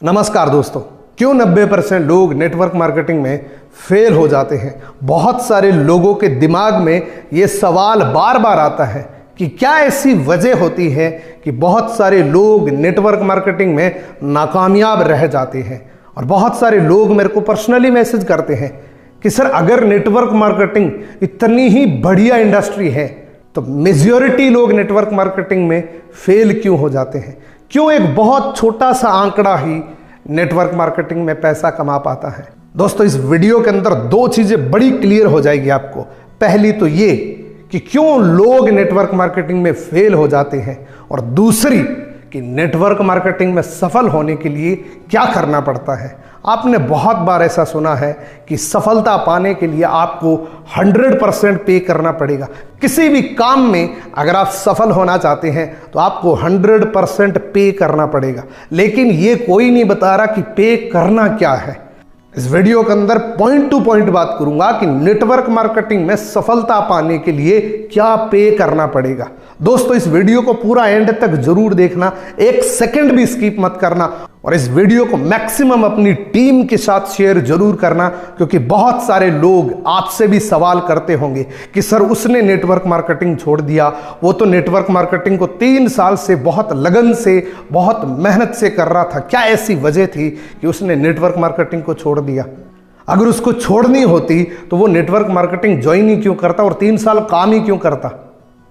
नमस्कार दोस्तों, क्यों 90% लोग नेटवर्क मार्केटिंग में फेल हो जाते हैं। बहुत सारे लोगों के दिमाग में ये सवाल बार बार आता है कि क्या ऐसी वजह होती है कि बहुत सारे लोग नेटवर्क मार्केटिंग में नाकामयाब रह जाते हैं। और बहुत सारे लोग मेरे को पर्सनली मैसेज करते हैं कि सर, अगर नेटवर्क मार्केटिंग इतनी ही बढ़िया इंडस्ट्री है तो मेजॉरिटी लोग नेटवर्क मार्केटिंग में फेल क्यों हो जाते हैं। क्यों एक बहुत छोटा सा आंकड़ा ही नेटवर्क मार्केटिंग में पैसा कमा पाता है। दोस्तों, इस वीडियो के अंदर दो चीजें बड़ी क्लियर हो जाएगी आपको। पहली तो ये कि क्यों लोग नेटवर्क मार्केटिंग में फेल हो जाते हैं, और दूसरी कि नेटवर्क मार्केटिंग में सफल होने के लिए क्या करना पड़ता है। आपने बहुत बार ऐसा सुना है कि सफलता पाने के लिए आपको 100% पे करना पड़ेगा। किसी भी काम में अगर आप सफल होना चाहते हैं तो आपको 100% पे करना पड़ेगा। लेकिन ये कोई नहीं बता रहा कि पे करना क्या है। इस वीडियो के अंदर पॉइंट टू पॉइंट बात करूंगा कि नेटवर्क मार्केटिंग में सफलता पाने के लिए क्या पे करना पड़ेगा। दोस्तों, इस वीडियो को पूरा एंड तक जरूर देखना, एक सेकंड भी स्किप मत करना, और इस वीडियो को मैक्सिमम अपनी टीम के साथ शेयर जरूर करना, क्योंकि बहुत सारे लोग आपसे भी सवाल करते होंगे कि सर, उसने नेटवर्क मार्केटिंग छोड़ दिया, वो तो नेटवर्क मार्केटिंग को 3 साल से बहुत लगन से, बहुत मेहनत से कर रहा था। क्या ऐसी वजह थी कि उसने नेटवर्क मार्केटिंग को छोड़ दिया? अगर उसको छोड़नी होती तो वो नेटवर्क मार्केटिंग ज्वाइन ही क्यों करता और 3 साल काम ही क्यों करता।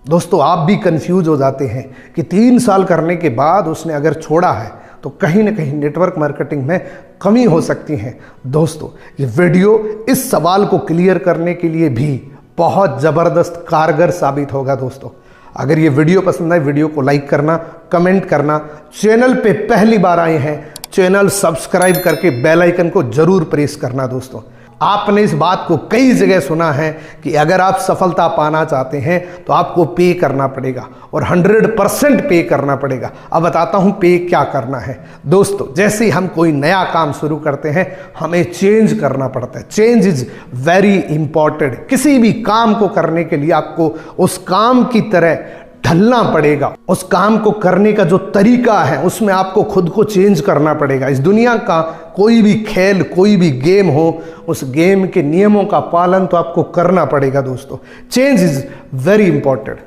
दोस्तों, आप भी कंफ्यूज हो जाते हैं कि 3 साल करने के बाद उसने अगर छोड़ा है तो कहीं ना कहीं नेटवर्क मार्केटिंग में कमी हो सकती है। दोस्तों, ये वीडियो इस सवाल को क्लियर करने के लिए भी बहुत ज़बरदस्त कारगर साबित होगा। दोस्तों, अगर ये वीडियो पसंद आए, वीडियो को लाइक करना, कमेंट करना, चैनल पे पहली बार आए हैं चैनल सब्सक्राइब करके बेल आइकन को जरूर प्रेस करना। दोस्तों, आपने इस बात को कई जगह सुना है कि अगर आप सफलता पाना चाहते हैं तो आपको पे करना पड़ेगा और 100% पे करना पड़ेगा। अब बताता हूं पे क्या करना है। दोस्तों, जैसे ही हम कोई नया काम शुरू करते हैं हमें चेंज करना पड़ता है। Change is very important. किसी भी काम को करने के लिए आपको उस काम की तरह ढलना पड़ेगा। उस काम को करने का जो तरीका है उसमें आपको खुद को चेंज करना पड़ेगा। इस दुनिया का कोई भी खेल, कोई भी गेम हो, उस गेम के नियमों का पालन तो आपको करना पड़ेगा। दोस्तों, चेंज इज वेरी इंपॉर्टेंट।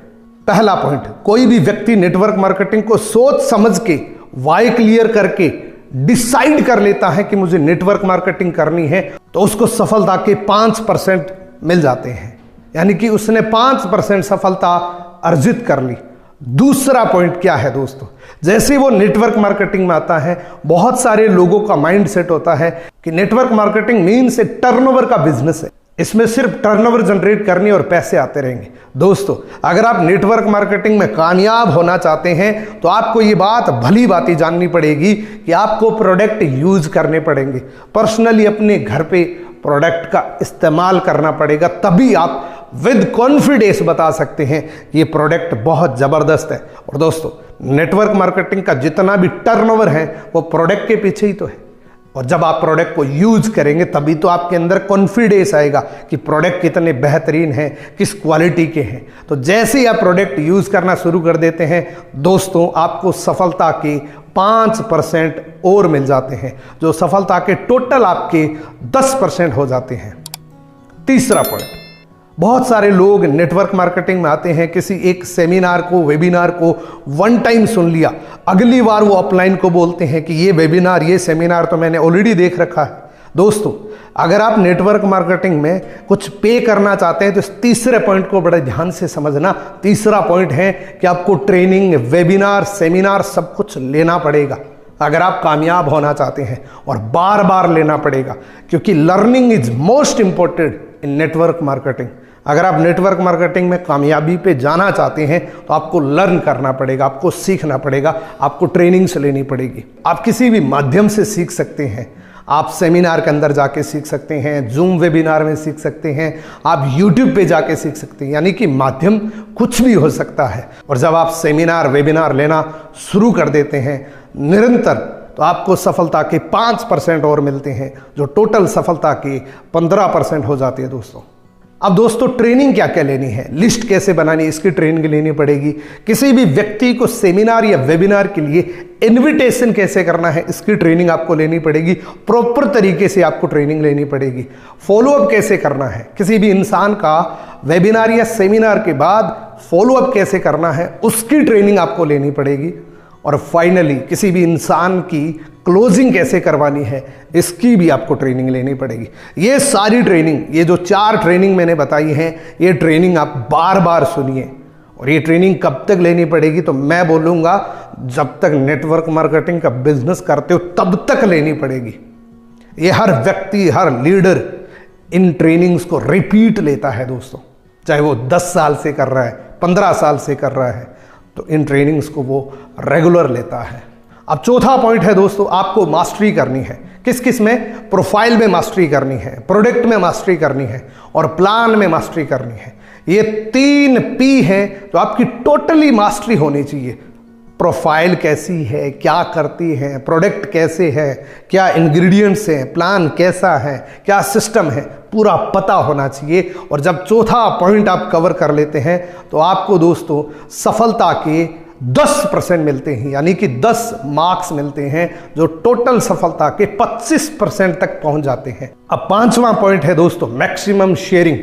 पहला पॉइंट, कोई भी व्यक्ति नेटवर्क मार्केटिंग को सोच समझ के, वाई क्लियर करके डिसाइड कर लेता है कि मुझे नेटवर्क मार्केटिंग करनी है, तो उसको सफलता के 5% मिल जाते हैं। यानी कि उसने 5% सफलता अर्जित कर ली। दूसरा पॉइंट क्या है दोस्तों, जैसे वो नेटवर्क मार्केटिंग में आता है, बहुत सारे लोगों का माइंड सेट होता है कि नेटवर्क मार्केटिंग मीन्स एक टर्नओवर का बिजनेस है, इसमें सिर्फ टर्नओवर जनरेट करनी और पैसे आते रहेंगे। दोस्तों, अगर आप नेटवर्क मार्केटिंग में कामयाब होना चाहते हैं तो आपको ये बात भली भांति जाननी पड़ेगी कि आपको प्रोडक्ट यूज करने पड़ेंगे। पर्सनली अपने घर पे प्रोडक्ट का इस्तेमाल करना पड़ेगा, तभी आप विद कॉन्फिडेंस बता सकते हैं कि ये प्रोडक्ट बहुत ज़बरदस्त है। और दोस्तों, नेटवर्क मार्केटिंग का जितना भी टर्नओवर है वो प्रोडक्ट के पीछे ही तो है। और जब आप प्रोडक्ट को यूज करेंगे तभी तो आपके अंदर कॉन्फिडेंस आएगा कि प्रोडक्ट कितने बेहतरीन हैं, किस क्वालिटी के हैं। तो जैसे ही आप प्रोडक्ट यूज करना शुरू कर देते हैं दोस्तों, आपको सफलता के 5% और मिल जाते हैं, जो सफलता के टोटल आपके 10% हो जाते हैं। तीसरा पॉइंट, बहुत सारे लोग नेटवर्क मार्केटिंग में आते हैं, किसी एक सेमिनार को, वेबिनार को वन टाइम सुन लिया, अगली बार वो अपलाइन को बोलते हैं कि ये वेबिनार, ये सेमिनार तो मैंने ऑलरेडी देख रखा है। दोस्तों, अगर आप नेटवर्क मार्केटिंग में कुछ पे करना चाहते हैं तो इस तीसरे पॉइंट को बड़े ध्यान से समझना। तीसरा पॉइंट है कि आपको ट्रेनिंग, वेबिनार, सेमिनार सब कुछ लेना पड़ेगा अगर आप कामयाब होना चाहते हैं, और बार बार लेना पड़ेगा, क्योंकि learning is most important in network marketing. अगर आप नेटवर्क मार्केटिंग में कामयाबी पे जाना चाहते हैं तो आपको लर्न करना पड़ेगा, आपको सीखना पड़ेगा, आपको ट्रेनिंग्स लेनी पड़ेगी। आप किसी भी माध्यम से सीख सकते हैं। आप सेमिनार के अंदर जाके सीख सकते हैं, जूम वेबिनार में सीख सकते हैं, आप यूट्यूब पे जाके सीख सकते हैं। यानी कि माध्यम कुछ भी हो सकता है। और जब आप सेमिनार, वेबिनार लेना शुरू कर देते हैं निरंतर, तो आपको सफलता के 5% और मिलते हैं, जो टोटल सफलता के 15% हो जाती है। दोस्तों, अब दोस्तों ट्रेनिंग क्या क्या लेनी है, लिस्ट कैसे बनानी, इसकी ट्रेनिंग लेनी पड़ेगी। किसी भी व्यक्ति को सेमिनार या वेबिनार के लिए इनविटेशन कैसे करना है, इसकी ट्रेनिंग आपको लेनी पड़ेगी। प्रॉपर तरीके से आपको ट्रेनिंग लेनी पड़ेगी। फॉलोअप कैसे करना है, किसी भी इंसान का वेबिनार या सेमिनार के बाद फॉलोअप कैसे करना है, उसकी ट्रेनिंग आपको लेनी पड़ेगी। और फाइनली किसी भी इंसान की क्लोजिंग कैसे करवानी है, इसकी भी आपको ट्रेनिंग लेनी पड़ेगी। ये सारी ट्रेनिंग, ये जो 4 ट्रेनिंग मैंने बताई हैं, ये ट्रेनिंग आप बार बार सुनिए। और ये ट्रेनिंग कब तक लेनी पड़ेगी, तो मैं बोलूँगा जब तक नेटवर्क मार्केटिंग का बिजनेस करते हो तब तक लेनी पड़ेगी। ये हर व्यक्ति, हर लीडर इन ट्रेनिंग्स को रिपीट लेता है दोस्तों, चाहे वो 10 साल से कर रहा है, 15 साल से कर रहा है, तो इन ट्रेनिंग्स को वो रेगुलर लेता है। अब चौथा पॉइंट है दोस्तों, आपको मास्टरी करनी है। किस किस में? प्रोफाइल में मास्टरी करनी है, प्रोडक्ट में मास्टरी करनी है और प्लान में मास्टरी करनी है। ये 3 P हैं जो आपकी टोटली मास्टरी होनी चाहिए। प्रोफाइल कैसी है, क्या करती है, प्रोडक्ट कैसे है, क्या इंग्रेडिएंट्स हैं, प्लान कैसा है, क्या सिस्टम है, पूरा पता होना चाहिए। और जब चौथा पॉइंट आप कवर कर लेते हैं तो आपको दोस्तों सफलता के 10% मिलते हैं, यानी कि 10 मार्क्स मिलते हैं जो टोटल सफलता के 25% तक पहुंच जाते हैं। अब 5वां पॉइंट है दोस्तों मैक्सिमम शेयरिंग,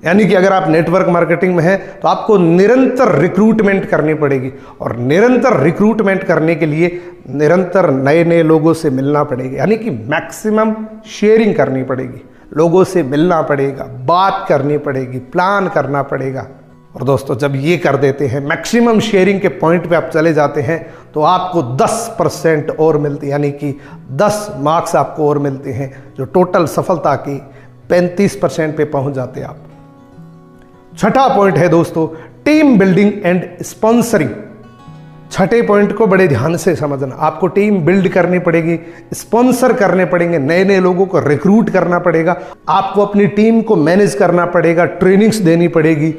यानी कि अगर आप नेटवर्क मार्केटिंग में हैं तो आपको निरंतर रिक्रूटमेंट करनी पड़ेगी। और निरंतर रिक्रूटमेंट करने के लिए निरंतर नए नए लोगों से मिलना पड़ेगा, यानी कि मैक्सिमम शेयरिंग करनी पड़ेगी, लोगों से मिलना पड़ेगा, बात करनी पड़ेगी, प्लान करना पड़ेगा। और दोस्तों जब ये कर देते हैं, मैक्सिमम शेयरिंग के पॉइंट पे आप चले जाते हैं, तो आपको 10% और मिलती है, यानी कि 10 मार्क्स आपको और मिलते हैं जो टोटल सफलता की 35% पे पहुंच जाते हैं आप। छठा पॉइंट है दोस्तों टीम बिल्डिंग एंड स्पॉन्सरिंग। छठे पॉइंट को बड़े ध्यान से समझना। आपको टीम बिल्ड करनी पड़ेगी, स्पॉन्सर करने पड़ेंगे, नए नए लोगों को रिक्रूट करना पड़ेगा, आपको अपनी टीम को मैनेज करना पड़ेगा, ट्रेनिंग्स देनी पड़ेगी।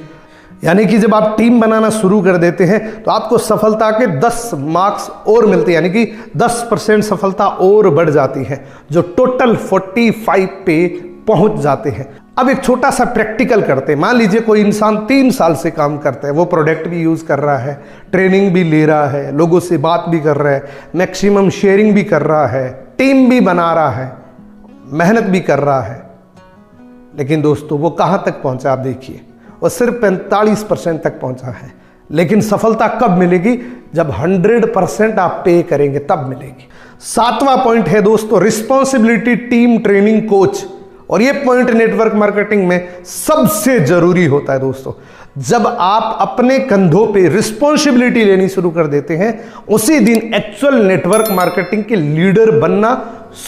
यानी कि जब आप टीम बनाना शुरू कर देते हैं तो आपको सफलता के 10 मार्क्स और मिलते हैं, यानी कि 10% सफलता और बढ़ जाती है जो टोटल 45 पे पहुंच जाते हैं। अब एक छोटा सा प्रैक्टिकल करते हैं। मान लीजिए कोई इंसान 3 साल से काम करता है, वो प्रोडक्ट भी यूज कर रहा है, ट्रेनिंग भी ले रहा है, लोगों से बात भी कर रहा है, मैक्सिमम शेयरिंग भी कर रहा है, टीम भी बना रहा है, मेहनत भी कर रहा है, लेकिन दोस्तों वो कहां तक पहुंचा आप देखिए, वो सिर्फ 45% तक पहुंचा है। लेकिन सफलता कब मिलेगी? जब 100% आप पे करेंगे तब मिलेगी। 7वां पॉइंट है दोस्तों रिस्पॉन्सिबिलिटी टीम ट्रेनिंग कोच। और ये पॉइंट नेटवर्क मार्केटिंग में सबसे जरूरी होता है दोस्तों। जब आप अपने कंधों पे रिस्पॉन्सिबिलिटी लेनी शुरू कर देते हैं, उसी दिन एक्चुअल नेटवर्क मार्केटिंग के लीडर बनना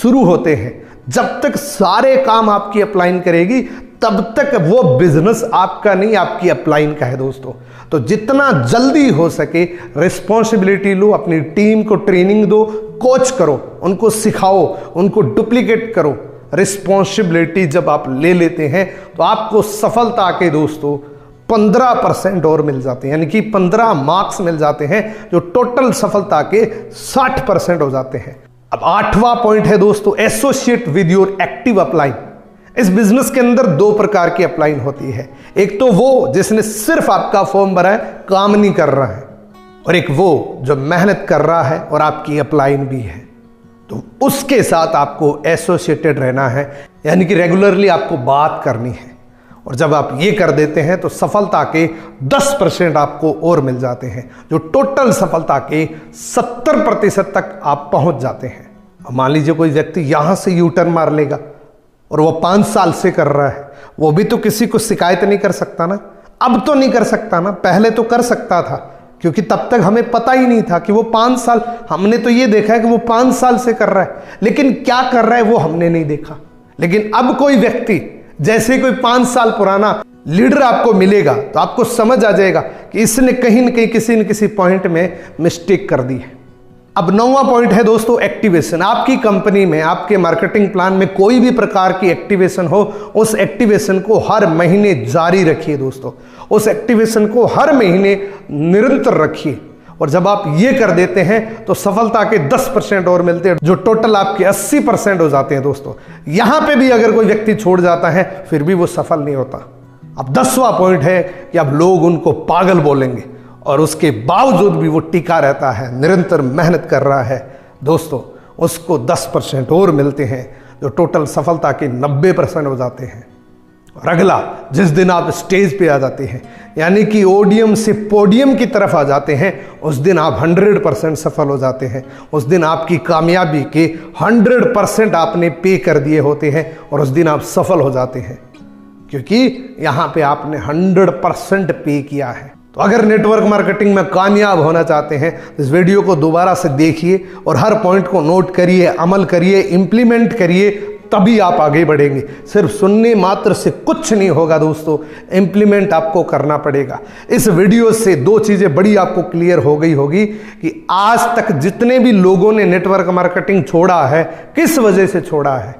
शुरू होते हैं। जब तक सारे काम आपकी अपलाइन करेगी तब तक वो बिजनेस आपका नहीं, आपकी अपलाइन का है दोस्तों। तो जितना जल्दी हो सके रिस्पॉन्सिबिलिटी लो, अपनी टीम को ट्रेनिंग दो, कोच करो, उनको सिखाओ, उनको डुप्लीकेट करो। रिस्पॉन्सिबिलिटी जब आप ले लेते हैं तो आपको सफलता के दोस्तों 15% और मिल जाते हैं, यानी कि 15 मार्क्स मिल जाते हैं जो टोटल सफलता के 60% हो जाते हैं। अब 8वां पॉइंट है दोस्तों associate with your active upline. इस बिजनेस के अंदर 2 प्रकार की अपलाइन होती है। एक तो वो जिसने सिर्फ आपका फॉर्म भरा है, काम नहीं कर रहा है, और एक वो जो मेहनत कर रहा है और आपकी अपलाइन भी है। तो उसके साथ आपको एसोसिएटेड रहना है, यानी कि रेगुलरली आपको बात करनी है। और जब आप ये कर देते हैं तो सफलता के 10% आपको और मिल जाते हैं, जो टोटल सफलता के 70% तक आप पहुंच जाते हैं। अब मान लीजिए कोई व्यक्ति यहां से यू टर्न मार लेगा और वो 5 साल से कर रहा है, वो भी तो किसी को शिकायत नहीं कर सकता ना। अब तो नहीं कर सकता ना, पहले तो कर सकता था, क्योंकि तब तक हमें पता ही नहीं था कि वो 5 साल, हमने तो ये देखा है कि वो 5 साल से कर रहा है, लेकिन क्या कर रहा है वो हमने नहीं देखा। लेकिन अब कोई व्यक्ति जैसे कोई 5 साल पुराना लीडर आपको मिलेगा तो आपको समझ आ जाएगा कि इसने कहीं न कहीं किसी न किसी पॉइंट में मिस्टेक कर दी है। अब 9वां पॉइंट है दोस्तों एक्टिवेशन। आपकी कंपनी में, आपके मार्केटिंग प्लान में कोई भी प्रकार की एक्टिवेशन हो, उस एक्टिवेशन को हर महीने जारी रखिए दोस्तों। उस एक्टिवेशन को हर महीने निरंतर रखिए। और जब आप ये कर देते हैं तो सफलता के 10% और मिलते हैं, जो टोटल आपके 80% हो जाते हैं दोस्तों। यहां पे भी अगर कोई व्यक्ति छोड़ जाता है फिर भी वो सफल नहीं होता। अब 10वां पॉइंट है कि अब लोग उनको पागल बोलेंगे और उसके बावजूद भी वो टिका रहता है, निरंतर मेहनत कर रहा है। दोस्तों, उसको 10% और मिलते हैं जो टोटल सफलता के 90% हो जाते हैं। और अगला, जिस दिन आप स्टेज पे आ जाते हैं, यानी कि ओडियम से पोडियम की तरफ आ जाते हैं, उस दिन आप 100% सफल हो जाते हैं। उस दिन आपकी कामयाबी के 100% आपने पे कर दिए होते हैं और उस दिन आप सफल हो जाते हैं, क्योंकि यहां पे आपने 100% पे किया है। तो अगर नेटवर्क मार्केटिंग में कामयाब होना चाहते हैं तो इस वीडियो को दोबारा से देखिए और हर पॉइंट को नोट करिए, अमल करिए, इंप्लीमेंट करिए, तभी आप आगे बढ़ेंगे। सिर्फ सुनने मात्र से कुछ नहीं होगा दोस्तों, इंप्लीमेंट आपको करना पड़ेगा। इस वीडियो से 2 चीजें बड़ी आपको क्लियर हो गई होगी कि आज तक जितने भी लोगों ने नेटवर्क मार्केटिंग छोड़ा है, किस वजह से छोड़ा है।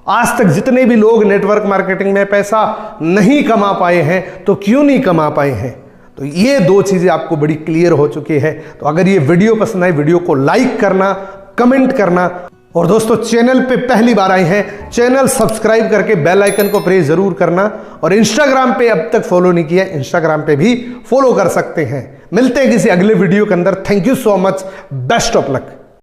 आज तक जितने भी लोग नेटवर्क मार्केटिंग में पैसा नहीं कमा पाए हैं, तो क्यों नहीं कमा पाए हैं। तो ये 2 चीजें आपको बड़ी क्लियर हो चुकी है। तो अगर ये वीडियो पसंद आए, वीडियो को लाइक करना, कमेंट करना, और दोस्तों चैनल पे पहली बार आए हैं, चैनल सब्सक्राइब करके बेल आइकन को प्रेस जरूर करना। और इंस्टाग्राम पे अब तक फॉलो नहीं किया, इंस्टाग्राम पे भी फॉलो कर सकते हैं। मिलते हैं किसी अगले वीडियो के अंदर। Thank you so much, best of luck.